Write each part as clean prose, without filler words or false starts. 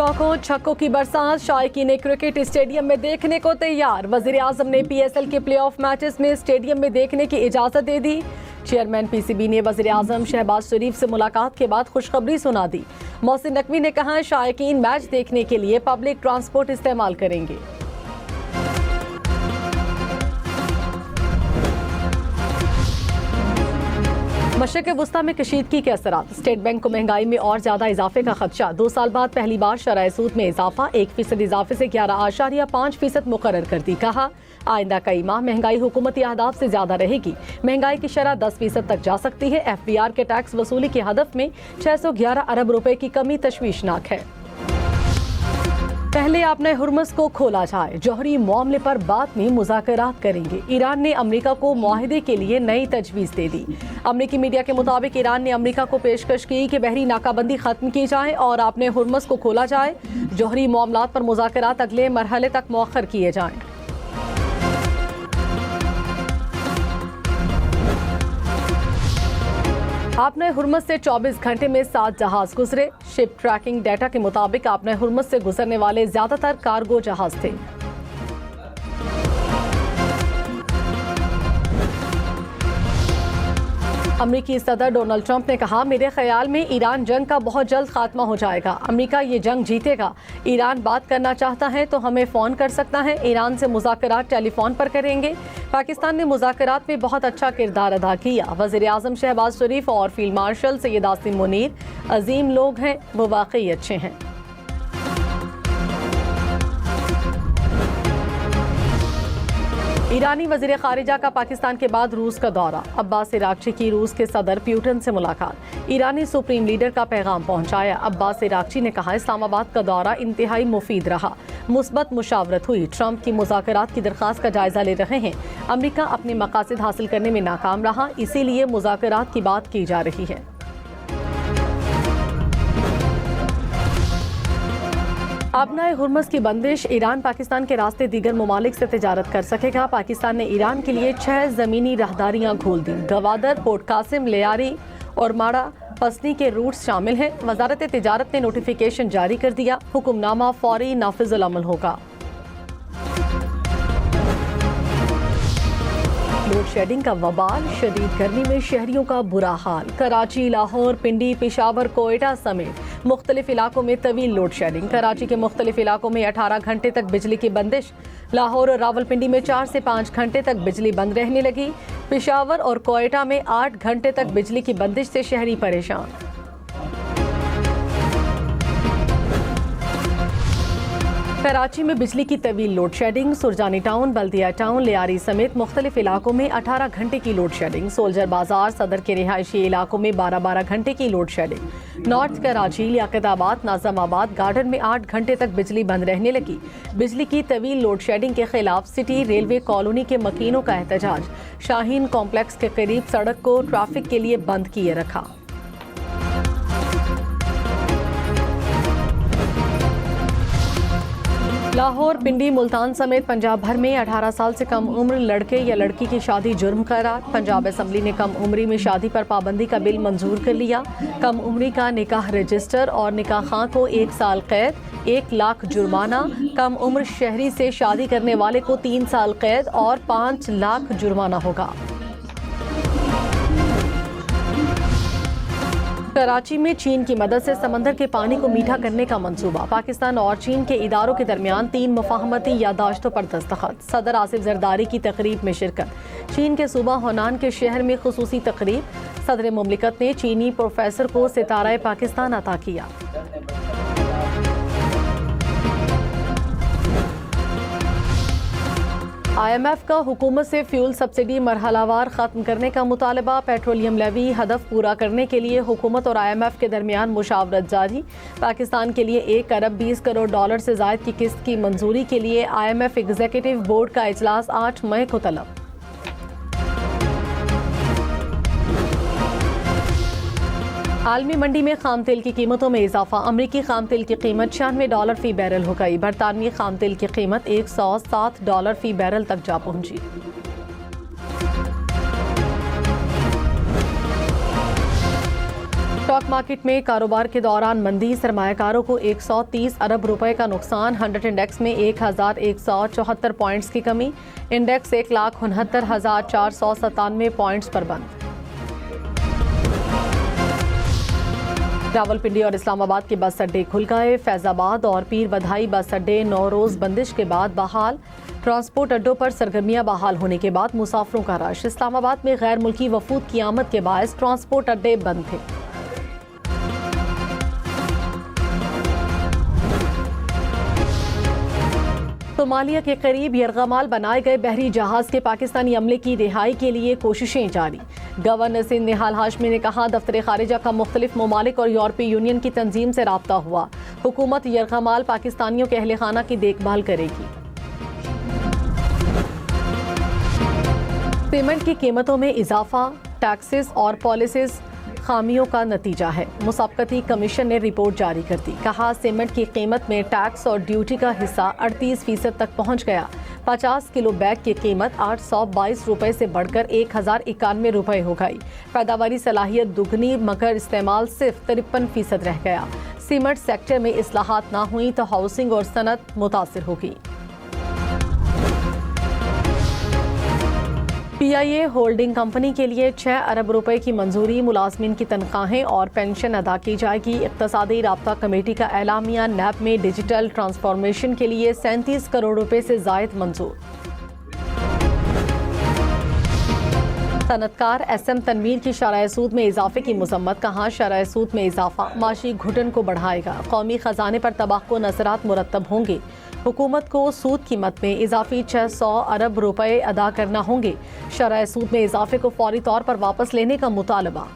चौकों छक्कों की बरसात शायकीन cricket stadium में देखने को तैयार। वजीर आजम ने PSL के प्लेऑफ मैचेस में स्टेडियम में देखने की इजाजत दे दी। चेयरमैन PCB ने वजीर आजम शहबाज शरीफ से मुलाकात के बाद खुशखबरी सुना दी। मोहसिन नकवी ने कहा शायकीन मैच देखने के लिए पब्लिक ट्रांसपोर्ट इस्तेमाल करेंगे। मशरक़ वस्ता में कशीदगी के असरात। स्टेट बैंक को महंगाई में और ज्यादा इजाफे का खदशा। 2 साल बाद पहली बार शरह सूद में इजाफा। 1% इजाफे से 11.5% मुकर्रर कर दी। कहा आइंदा कई माह महंगाई हुकूमती अहदाफ से ज्यादा रहेगी। महंगाई की शरह 10% तक जा सकती है। FBR के टैक्स वसूली के हदफ में 611 अरब रुपए की कमी तशवीशनाक है। पहले आपने हुर्मुज़ को खोला जाए। जौहरी मामले पर बाद में मुज़ाकरात करेंगे। ईरान ने अमेरिका को मुआहदे के लिए नई तजवीज़ दे दी। अमेरिकी मीडिया के मुताबिक ईरान ने अमेरिका को पेशकश की कि बहरी नाकाबंदी खत्म की जाए और आपने हुर्मुज़ को खोला जाए। जौहरी मामलात पर मुज़ाकरात अगले मरहले तक मौखर किए जाएं। आपने हुर्मुज़ से 24 घंटे में 7 जहाज गुजरे। शिप ट्रैकिंग डेटा के मुताबिक आपने हुर्मुज़ से गुजरने वाले ज्यादातर कार्गो जहाज थे। अमेरिकी सदर डोनाल्ड ट्रंप ने कहा मेरे ख्याल में ईरान जंग का बहुत जल्द खात्मा हो जाएगा। अमेरिका ये जंग जीतेगा। ईरान बात करना चाहता है तो हमें फ़ोन कर सकता है। ईरान से मुज़ाकरात टेलीफोन पर करेंगे। पाकिस्तान ने मुज़ाकरात में बहुत अच्छा किरदार अदा किया। वज़ीर आज़म शहबाज शरीफ और फील्ड मार्शल सैयद आसिम मुनीर अजीम लोग हैं, वो वाकई अच्छे हैं। ईरानी वज़ीर ख़ारिजा का पाकिस्तान के बाद रूस का दौरा। अब्बास इराक़ची की रूस के सदर प्यूटन से मुलाकात। ईरानी सुप्रीम लीडर का पैगाम पहुंचाया। अब्बास इराक़ची ने कहा इस्लामाबाद का दौरा इंतहाई मुफीद रहा। मुस्बत मुशावरत हुई। ट्रंप की मुज़ाकरात की दरख्वास्त का जायजा ले रहे हैं। अमेरिका अपने मकासद हासिल करने में नाकाम रहा, इसीलिए मुज़ाकरात की बात की जा रही है। आबनाए हुर्मुज़ की बंदिश। ईरान पाकिस्तान के रास्ते दीगर ममालिक से तिजारत कर सकेगा। पाकिस्तान ने ईरान के लिए 6 ज़मीनी राहदारियाँ खोल दी। गवादर, पोर्ट कासिम, लियारी और माड़ा पसनी के रूट्स शामिल हैं। वजारत तिजारत ने नोटिफिकेशन जारी कर दिया। हुक्मनामा फौरी नाफिजुल अमल होगा। लोड शेडिंग का वबाल। शदीद गर्मी में शहरियों का बुरा हाल। कराची, लाहौर, पिंडी, पेशावर, कोयटा समेत मुख्तलिफ इलाकों में तवील लोड शेडिंग। कराची के मुख्तलिफ इलाकों में 18 घंटे तक बिजली की बंदिश। लाहौर और रावलपिंडी में 4 से 5 घंटे तक बिजली बंद रहने लगी। पेशावर और कोयटा में 8 घंटे तक बिजली की बंदिश से शहरी परेशान। कराची में बिजली की तवील लोड शेडिंग। सुरजानी टाउन, बल्दिया टाउन, लियारी समेत मुख्तलिफ इलाकों में 18 घंटे की लोड शेडिंग। सोल्जर बाजार, सदर के रिहायशी इलाकों में 12-12 घंटे की load shedding. North Karachi, Liaquatabad, Nazimabad, garden में 8 घंटे तक बिजली बंद रहने लगी। बिजली की तवील लोड शेडिंग के खिलाफ सिटी रेलवे कॉलोनी के मकीनों का एहतजाज। शाहीन कॉम्प्लेक्स के करीब सड़क को ट्रैफिक के लिए बंद किए रखा। लाहौर, पिंडी, मुल्तान समेत पंजाब भर में 18 साल से कम उम्र लड़के या लड़की की शादी जुर्म करार। पंजाब असम्बली ने कम उम्री में शादी पर पाबंदी का बिल मंजूर कर लिया। कम उम्री का निकाह रजिस्टर और निकाह खां को 1 साल कैद, 1 लाख जुर्माना। कम उम्र शहरी से शादी करने वाले को 3 साल कैद और 5 लाख जुर्माना होगा। कराची में चीन की मदद से समंदर के पानी को मीठा करने का मंसूबा। पाकिस्तान और चीन के इदारों के दरमियान 3 मुफाहमती यादाश्तों पर दस्तखत। सदर आसिफ जरदारी की तकरीब में शिरकत। चीन के सूबा होनान के शहर में खुसूसी तकरीब। सदर मुमलिकत ने चीनी प्रोफेसर को सितारा पाकिस्तान अता किया। IMF का हुकूमत से फ्यूल सब्सिडी मरहलावार ख़त्म करने का मुतालबा। पेट्रोलियम लेवी हदफ पूरा करने के लिए हुकूमत और IMF के दरमियान मुशावरत जारी। पाकिस्तान के लिए 1 अरब 20 करोड़ डॉलर से ज़ायद की किस्त की मंजूरी के लिए IMF एग्जीक्यूटिव बोर्ड का इजलास 8 मई को तलब। आलमी मंडी में खाम तेल की कीमतों में इजाफा। अमरीकी खाम तेल की कीमत $96 फी बैरल हो गई। बरतानवी खाम तेल की कीमत $107 फी बैरल तक जा पहुंची। स्टॉक मार्केट में कारोबार के दौरान मंदी, सरमायाकारों को 130 अरब रुपए का नुकसान। 100 इंडेक्स में 1174 पॉइंट्स की कमी। इंडेक्स 1,69,497 पॉइंट्स पर बंद। रावलपिंडी और इस्लामाबाद के बस अड्डे खुल गए। फैजाबाद और पीर बधाई बस अड्डे 9 रोज बंदिश के बाद बहाल। ट्रांसपोर्ट अड्डों पर सरगर्मियां बहाल होने के बाद मुसाफिरों का रश। इस्लामाबाद में गैर मुल्की वफूद की आमद के बायस ट्रांसपोर्ट अड्डे बंद थे। सोमालिया के करीब यरगमाल बनाए गए बहरी जहाज के पाकिस्तानी अमले की रिहाई के लिए कोशिशें जारी। गवर्नर सिंध निहाल हाशमी ने कहा, दफ्तर खारिजा का मुख्तलिफ ममालिक और यूरोपीय यूनियन की तंजीम से राब्ता हुआ। हुकूमत यरगमाल पाकिस्तानियों के अहले खाना की देखभाल करेगी। सीमेंट की कीमतों में इजाफा टैक्सेस और पॉलिसीज खामियों का नतीजा है। मुसाबकती कमीशन ने रिपोर्ट जारी कर दी। कहा, सीमेंट की कीमत में टैक्स और ड्यूटी का हिस्सा 38% तक पहुंच गया। 50 किलो बैग की कीमत 822 रुपए से बढ़कर 1091 रुपए हो गई। पैदावारी सलाहियत दुगनी मगर इस्तेमाल सिर्फ 53% रह गया। सीमेंट सेक्टर में इस्लाहात ना हुई तो हाउसिंग और सनत मुतासिर होगी। PIA होल्डिंग कंपनी के लिए 6 अरब रुपए की मंजूरी। मुलाजमीन की तनख्वाहें और पेंशन अदा की जाएगी। इक्तसादी राब्ता कमेटी का एलामिया। नैब में डिजिटल ट्रांसफॉर्मेशन के लिए 37 करोड़ रुपए से जायद मंजूर। सनतकार SM तनवीर की शरह सूद में इजाफे की मजम्मत। कहा, शरह सूद में इजाफा माशी घुटन को बढ़ाएगा। कौमी खजाने पर तबाक्को नजरात मुरतब होंगे। हुकूमत को सूद कीमत में इजाफी 600 अरब रुपए अदा करना होंगे। शरह सूद में इजाफे को फौरी तौर पर वापस लेने का मुतालबा।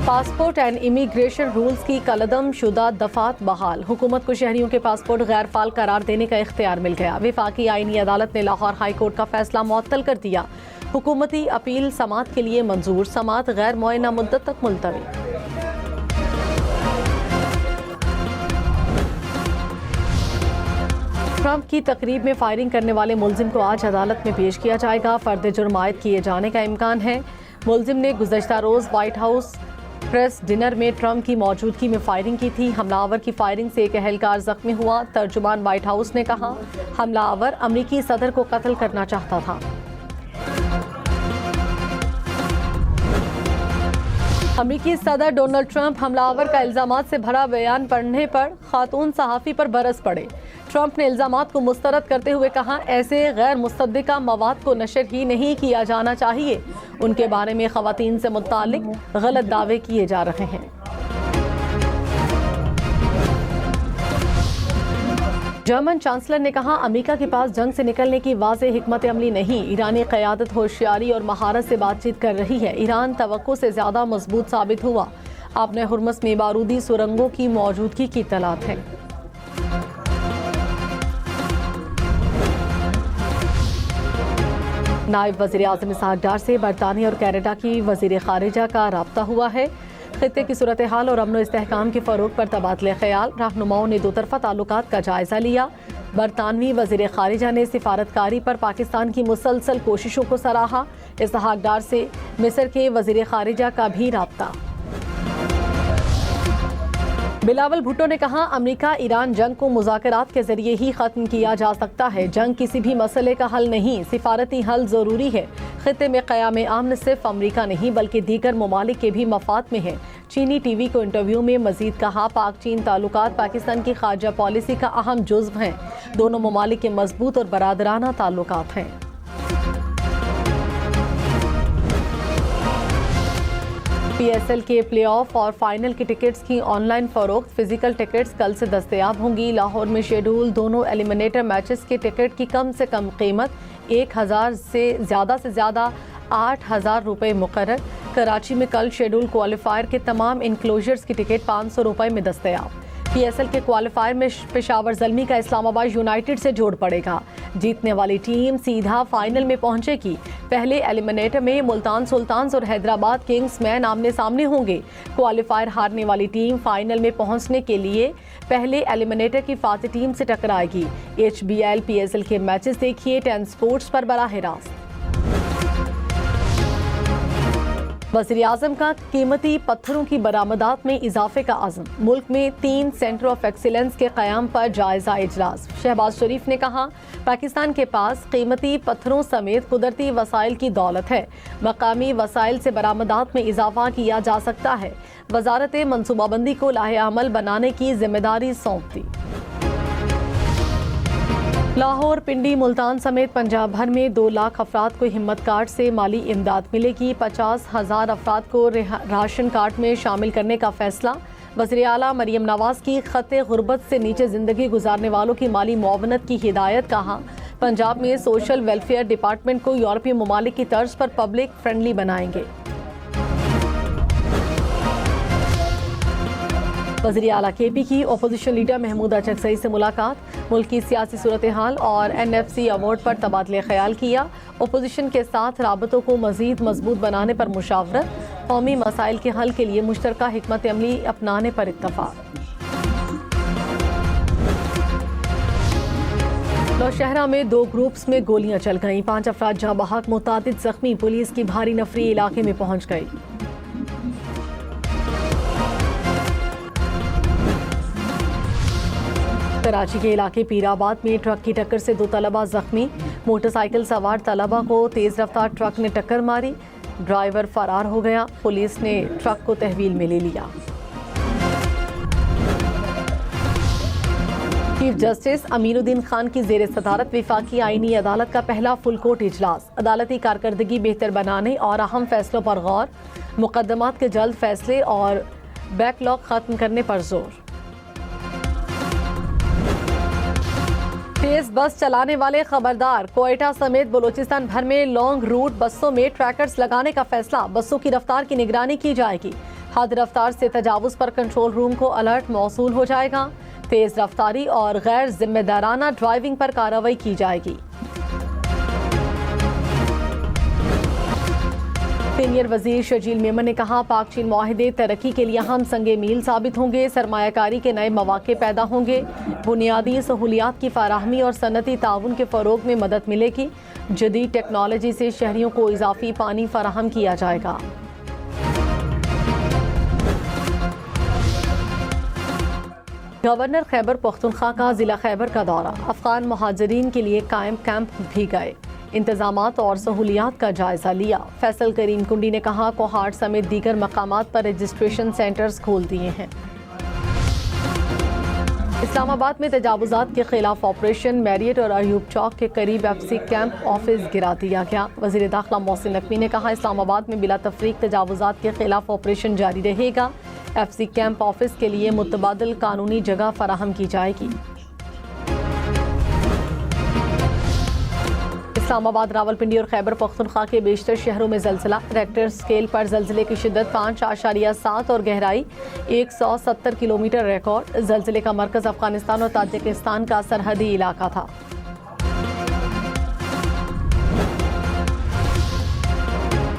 पासपोर्ट एंड इमिग्रेशन रूल्स की कलदम शुदा दफात बहाल। हुकूमत को शहरियों के पासपोर्ट गैर फाल करार देने का इख्तियार मिल गया। विफाकी आईनी अदालत ने लाहौर हाई कोर्ट का फैसला मुअत्तल कर दिया। हुकूमती अपील समात के लिए मंजूर। समात गैर मुअय्यना मुद्दत तक मुलतवी। ट्रंप की तकरीब में फायरिंग करने वाले मुलजिम को आज अदालत में पेश किया जाएगा। फर्द जुर्म आयद किए जाने का इम्कान है। मुलजिम ने गुज़श्ता रोज़ व्हाइट हाउस प्रेस डिनर में ट्रंप की मौजूदगी में फायरिंग की थी। हमलावर की फायरिंग से एक एहलकार जख्मी हुआ। तर्जुमान व्हाइट हाउस ने कहा, हमलावर अमरीकी सदर को कत्ल करना चाहता था। अमरीकी सदर डोनाल्ड ट्रंप हमलावर का इल्जामात से भरा बयान पढ़ने पर खातून सहाफ़ी पर बरस पड़े। ट्रंप ने इल्जामात को मुस्तरद करते हुए कहा, ऐसे गैर मुसद्दिका मवाद को नशर ही नहीं किया जाना चाहिए। उनके बारे में ख़वातीन से मुताल्लिक गलत दावे किए जा रहे हैं। जर्मन चांसलर ने कहा, अमेरिका के पास जंग से निकलने की वाज़ेह हिकमत अमली नहीं। ईरानी क़यादत होशियारी और महारत से बातचीत कर रही है। ईरान तवक्को से ज़्यादा मजबूत साबित हुआ। आपने हुर्मस में बारूदी सुरंगों की मौजूदगी की इत्तलात है। नायब वज़ीर आज़म इसहाक डार से बरतानिया और कनाडा की वज़ीर ख़ारिजा का राब्ता हुआ है। खित्ते की सूरत हाल और अमन इस्तेहकाम के फ़रोग़ पर तबादले ख़याल। रहनुमाओं ने दो तरफ़ा ताल्लुकात का जायज़ा लिया। बरतानवी वज़ीर ख़ारिजा ने सिफारतकारी पर पाकिस्तान की मुसलसल कोशिशों को सराहा। इसहाक डार से मिस्र के वज़ीर ख़ारिजा का भी राब्ता। बिलावल भुट्टो ने कहा, अमेरिका ईरान जंग को मुज़ाकरात के जरिए ही ख़त्म किया जा सकता है। जंग किसी भी मसले का हल नहीं, सिफारती हल ज़रूरी है। खित्ते में क़याम अमन सिर्फ अमेरिका नहीं बल्कि दीगर ममालिक के भी मफाद में है। चीनी टीवी को इंटरव्यू में मजीद कहा, पाक चीन ताल्लुकात पाकिस्तान की खारजा पॉलिसी का अहम जुज़्व हैं। दोनों ममालिक के मजबूत और बरादराना ताल्लुकात हैं। PSL के प्ले ऑफ और फाइनल की टिकट्स की ऑनलाइन फरोख्त। फिजिकल टिकट्स कल से दस्तयाब होंगी। लाहौर में शेड्यूल दोनों एलिमिनेटर मैचेस के टिकट की कम से कम कीमत 1000 से ज़्यादा 8000 रुपये मुकर्रर। कराची में कल शेड्यूल क्वालिफायर के तमाम इनक्लोजर्स की टिकट 500 रुपये में दस्तयाब। PSL के क्वालिफायर में पेशावर ज़ल्मी का इस्लामाबाद यूनाइटेड से जोड़ पड़ेगा। जीतने वाली टीम सीधा फाइनल में पहुंचेगी। पहले एलिमिनेटर में मुल्तान सुल्तान्स और हैदराबाद किंग्स मैन आमने सामने होंगे। क्वालिफायर हारने वाली टीम फाइनल में पहुंचने के लिए पहले एलिमिनेटर की फातिह टीम से टकराएगी। HBL PSL के मैचेस देखिए 10 स्पोर्ट्स पर बराह रास्त। वज़ीर आज़म का कीमती पत्थरों की बरामदात में इजाफे का अज़्म। मुल्क में 3 सेंटर ऑफ एक्सीलेंस के क़याम पर जायज़ा इजलास। शहबाज शरीफ ने कहा, पाकिस्तान के पास कीमती पत्थरों समेत कुदरती वसाइल की दौलत है, मकामी वसाइल से बरामदात में इजाफा किया जा सकता है। वजारत मनसूबाबंदी को लाहे अमल बनाने की जिम्मेदारी सौंप दी। लाहौर, पिंडी, मुल्तान समेत पंजाब भर में 2 लाख अफराद को हिम्मत कार्ड से माली इमदाद मिलेगी। 50,000 अफराद को राशन कार्ड में शामिल करने का फैसला। वज़ीर आला मरियम नवाज की खत्ते गुर्बत से नीचे जिंदगी गुजारने वालों की माली मुआवनत की हिदायत। कहा, पंजाब में सोशल वेलफेयर डिपार्टमेंट को यूरोपीय ममालिक की तर्ज पर पब्लिक फ्रेंडली बनाएंगे। वज़ीर आला KP की अपोजिशन लीडर महमूदा चकसई से मुलाकात। मुल्क की सियासी सूरत हाल और NFC अवार्ड पर तबादले ख्याल किया। अपोजिशन के साथ राबतों को मज़ीद मजबूत बनाने पर मुशावरत। कौमी मसाइल के हल के लिए मुश्तरका हिकमत अमली अपनाने पर इत्तफाक। नौशहरा में 2 ग्रुप्स में गोलियां चल गईं। 5 अफराद जहां बहक, मुतादिद जख्मी। पुलिस की भारी नफरी इलाके में पहुंच गई। कराची के इलाके पीराबाद में ट्रक की टक्कर से 2 तलबा जख्मी। मोटरसाइकिल सवार तलबा को तेज रफ्तार ट्रक ने टक्कर मारी। ड्राइवर फरार हो गया। पुलिस ने ट्रक को तहवील में ले लिया। चीफ जस्टिस अमीनुद्दीन खान की जेर सदारत वफाकी आईनी अदालत का पहला फुल कोर्ट इजलास। अदालती कारकर्दगी बेहतर बनाने और अहम फैसलों पर गौर। मुकदमात के जल्द फैसले और बैकलॉग खत्म करने पर जोर। तेज बस चलाने वाले खबरदार। क्वेटा समेत बलूचिस्तान भर में लॉन्ग रूट बसों में ट्रैकर्स लगाने का फैसला। बसों की रफ्तार की निगरानी की जाएगी। हद रफ्तार से तजावुज पर कंट्रोल रूम को अलर्ट मौसूल हो जाएगा। तेज रफ्तारी और गैर जिम्मेदाराना ड्राइविंग पर कार्रवाई की जाएगी। सीनियर वजीर शजील मेमन ने कहा, पाक चीन मुआहिदे तरक्की के लिए अहम संगे मील साबित होंगे। सरमायाकारी के नए मौके पैदा होंगे। बुनियादी सहूलियात की फराहमी और सनती ताउन के फ़रोग में मदद मिलेगी। जदीद टेक्नोलॉजी से शहरियों को इजाफी पानी फराहम किया जाएगा। गवर्नर खैबर पख्तूनख्वा का जिला खैबर का दौरा। अफगान मुहाजिरीन के लिए कायम कैंप भी गए। इंतजामात और सहूलियात का जायजा लिया। फैसल करीम कुंडी ने कहा, कोहाट समेत दीगर मकामात पर रजिस्ट्रेशन सेंटर्स खोल दिए हैं। इस्लामाबाद में तजावुजात के खिलाफ ऑपरेशन। मैरियट और अयूब चौक के करीब FC कैंप ऑफिस गिरा दिया गया। वज़ीर दाखिला मोहसिन नकवी ने कहा, इस्लामाबाद में बिला तफरीक तजावुजात के खिलाफ ऑपरेशन जारी रहेगा। FC कैंप ऑफिस के लिए मुतबादिल कानूनी जगह फराहम की जाएगी। इस्लामाबाद, रावलपिंडी और खैबर पख्तूनख्वा के बेशतर शहरों में ज़लज़ला। रेक्टर स्केल पर ज़लज़ले की शिद्दत 5.7 और गहराई 170 किलोमीटर रिकॉर्ड। ज़लज़ले का मरकज़ अफगानिस्तान और ताजिकिस्तान का सरहदी इलाका था।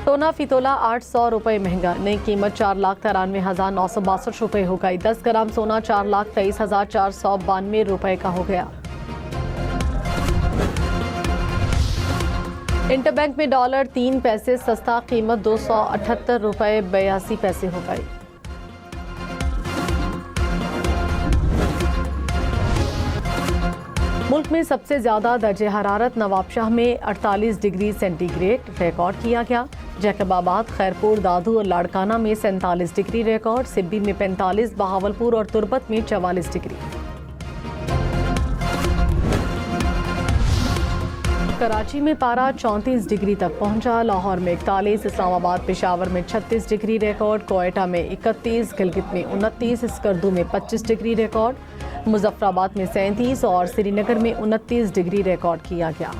सोना फितोला 800 रुपये महंगा। नई कीमत 4,93,962 रुपये हो गई। 10 ग्राम सोना 4,23,492 रुपये का हो गया। इंटरबैंक में डॉलर 3 पैसे सस्ता, कीमत 278 रुपये 82 पैसे हो गई। मुल्क में सबसे ज्यादा दर्जे हरारत नवाबशाह में 48 डिग्री सेंटीग्रेड रिकॉर्ड किया गया। जैकबाबाद, खैरपुर, दादू और लाड़काना में 47 डिग्री रिकॉर्ड। सिब्बी में 45, बहावलपुर और तुर्बत में 44 डिग्री। कराची में पारा 34 डिग्री तक पहुंचा। लाहौर में 41, इस्लामाबाद, पेशावर में 36 डिग्री रिकॉर्ड। कोयटा में 31, गिलगित में 29, स्कर्दू में 25 डिग्री रिकॉर्ड। मुजफ्फराबाद में 37 और श्रीनगर में 29 डिग्री रिकॉर्ड किया गया।